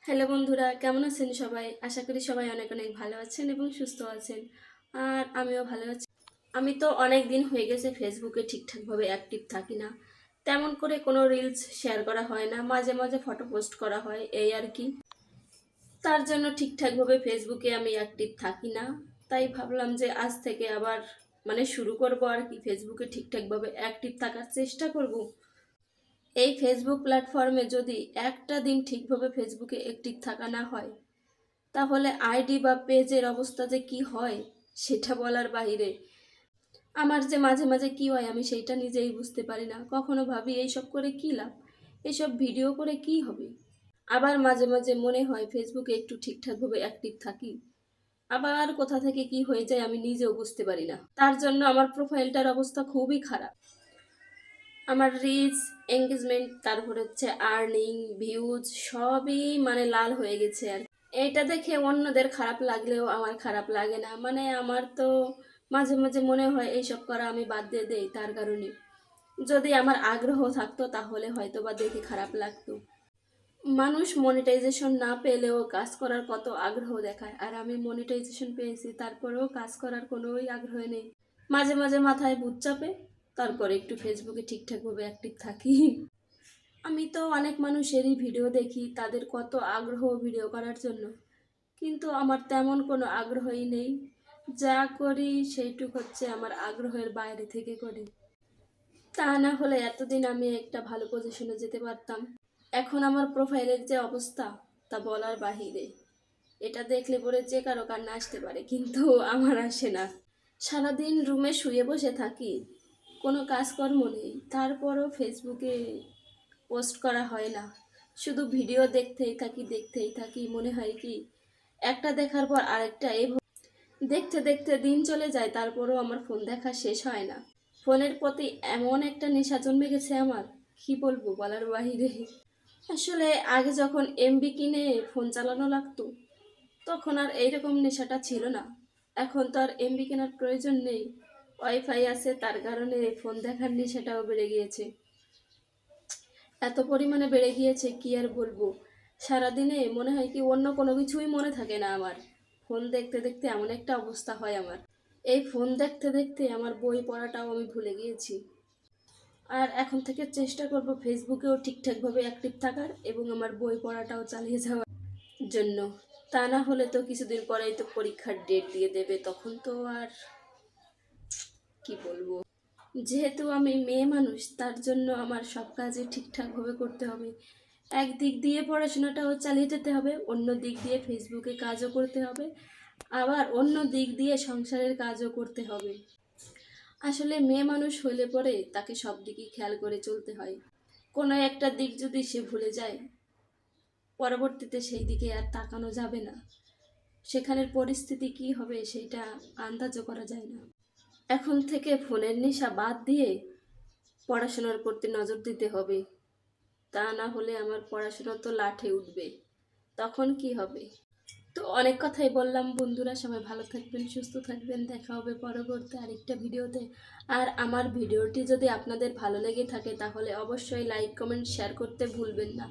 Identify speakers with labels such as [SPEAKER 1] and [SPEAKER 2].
[SPEAKER 1] Hello বন্ধুরা, কেমন আছেন সবাই? আশা করি সবাই অনেক অনেক ভালো আছেন এবং সুস্থ আছেন। আর আমিও ভালো আছি। আমি তো অনেক দিন হয়ে গেছে ফেসবুকে ঠিকঠাকভাবে অ্যাক্টিভ থাকি না। তেমন করে কোনো রিলস শেয়ার করা হয় না, মাঝে মাঝে ফটো পোস্ট করা হয়, এই আর কি। তার জন্য ঠিকঠাকভাবে ফেসবুকে আমি অ্যাক্টিভ থাকি না। তাই ভাবলাম যে আজ থেকে আবার শুরু করব আর কি, ফেসবুকে ঠিকঠাকভাবে অ্যাক্টিভ থাকার চেষ্টা করব। এই ফেসবুক প্ল্যাটফর্মে যদি একটা দিন ঠিকভাবে ফেসবুকে অ্যাক্টিভ থাকা না হয়, তাহলে আইডি বা পেজের অবস্থা যে কি হয় সেটা বলার বাইরে। আমার যে মাঝে মাঝে কি হয় আমি সেইটা নিজেই বুঝতে পারি না। কখনো ভাবি এইসব করে কি লাভ, এইসব ভিডিও করে কি হবে। আবার মাঝে মাঝে মনে হয় ফেসবুকে একটু ঠিকঠাকভাবে অ্যাক্টিভ থাকি, আবার কোথা থেকে কি হয়ে যায় আমি নিজেও বুঝতে পারি না। তার জন্য আমার প্রোফাইলটার অবস্থা খুবই খারাপ। আমার রিচ, এঙ্গেজমেন্ট, তারপর হচ্ছে আর্নিং, ভিউজ সবই লাল হয়ে গেছে আর কি। এটা দেখে অন্যদের খারাপ লাগলেও আমার খারাপ লাগে না। আমার তো মাঝে মাঝে মনে হয় এইসব করা আমি বাদ দিয়ে দেই। তার কারণে যদি আমার আগ্রহ থাকতো তাহলে হয়তো বা দেখে খারাপ লাগতো। মানুষ মনিটাইজেশন না পেলেও কাজ করার কত আগ্রহ দেখায়, আর আমি মনিটাইজেশন পেয়েছি তারপরেও কাজ করার কোনোই আগ্রহ নেই। মাঝে মাঝে মাথায় ভূত চাপে, তারপরে একটু ফেসবুকে ঠিকঠাকভাবে অ্যাক্টিভ থাকি। আমি তো অনেক মানুষেরই ভিডিও দেখি, তাদের কত আগ্রহ ভিডিও করার জন্য, কিন্তু আমার তেমন কোনো আগ্রহই নেই। যা করি সেইটুক হচ্ছে আমার আগ্রহের বাইরে থেকে করি। তা না হলে এতদিন আমি একটা ভালো পজিশনে যেতে পারতাম। এখন আমার প্রোফাইলের যে অবস্থা তা বলার বাহিরে। এটা দেখলে পরে যে কারো কান্না আসতে পারে, কিন্তু আমার আসে না। সারাদিন রুমে শুয়ে বসে থাকি, কোনো কাজকর্ম নেই, তারপরও ফেসবুকে পোস্ট করা হয় না। শুধু ভিডিও দেখতেই থাকি, মনে হয় কি একটা দেখার পর আরেকটা, এই দেখতে দেখতে দিন চলে যায়, তারপরও আমার ফোন দেখা শেষ হয় না। ফোনের প্রতি এমন একটা নেশা জন্মে গেছে আমার, কি বলবো বলার বাহিরে। আসলে আগে যখন এমবি কিনে ফোন চালানো লাগতো, তখন আর এইরকম নেশাটা ছিল না। এখন তো আর এমবি কেনার প্রয়োজন নেই, ওয়াইফাই আছে, তার কারণে ফোন দেখার নেশাটাও বেড়ে গিয়েছে। এত পরিমাণে বেড়ে গিয়েছে কি আর বলবো। সারাদিনে মনে হয় কি অন্য কোনো কিছুই মনে থাকে না আমার। ফোন দেখতে দেখতে এমন একটা অবস্থা হয় আমার। এই ফোন দেখতে দেখতে আমার বই পড়াটাও আমি ভুলে গিয়েছি। আর এখন থেকে চেষ্টা করব ফেসবুকেও ঠিকঠাকভাবে অ্যাক্টিভ থাকার এবং আমার বই পড়াটাও চালিয়ে যাওয়ার জন্য। তা না হলে তো কিছুদিন পরেই তো পরীক্ষার ডেট দিয়ে দেবে, তখন তো আর কি বলবো। যেহেতু আমি মেয়ে মানুষ, তার জন্য আমার সব কাজই ঠিকঠাকভাবে করতে হবে। একদিক দিয়ে পড়াশোনাটাও চালিয়ে যেতে হবে, অন্য দিক দিয়ে ফেসবুকে কাজও করতে হবে, আবার অন্য দিক দিয়ে সংসারের কাজও করতে হবে। আসলে মেয়ে মানুষ হলে পরে তাকে সব দিকই খেয়াল করে চলতে হয়। কোনো একটা দিক যদি সে ভুলে যায়, পরবর্তীতে সেই দিকে আর তাকানো যাবে না। সেখানের পরিস্থিতি কি হবে সেটা আন্দাজও করা যায় না। এখন থেকে ফোনের নেশা বাদ দিয়ে পড়াশোনার প্রতি নজর দিতে হবে। তা না হলে আমার পড়াশোনা তো লাঠে উঠবে, তখন কি হবে। তো অনেক কথাই বললাম বন্ধুরা, সবাই ভালো থাকবেন, সুস্থ থাকবেন। দেখা হবে পরবর্তী আরেকটা ভিডিওতে। আর আমার ভিডিওটি যদি আপনাদের ভালো লেগে থাকে তাহলে অবশ্যই লাইক, কমেন্ট, শেয়ার করতে ভুলবেন না।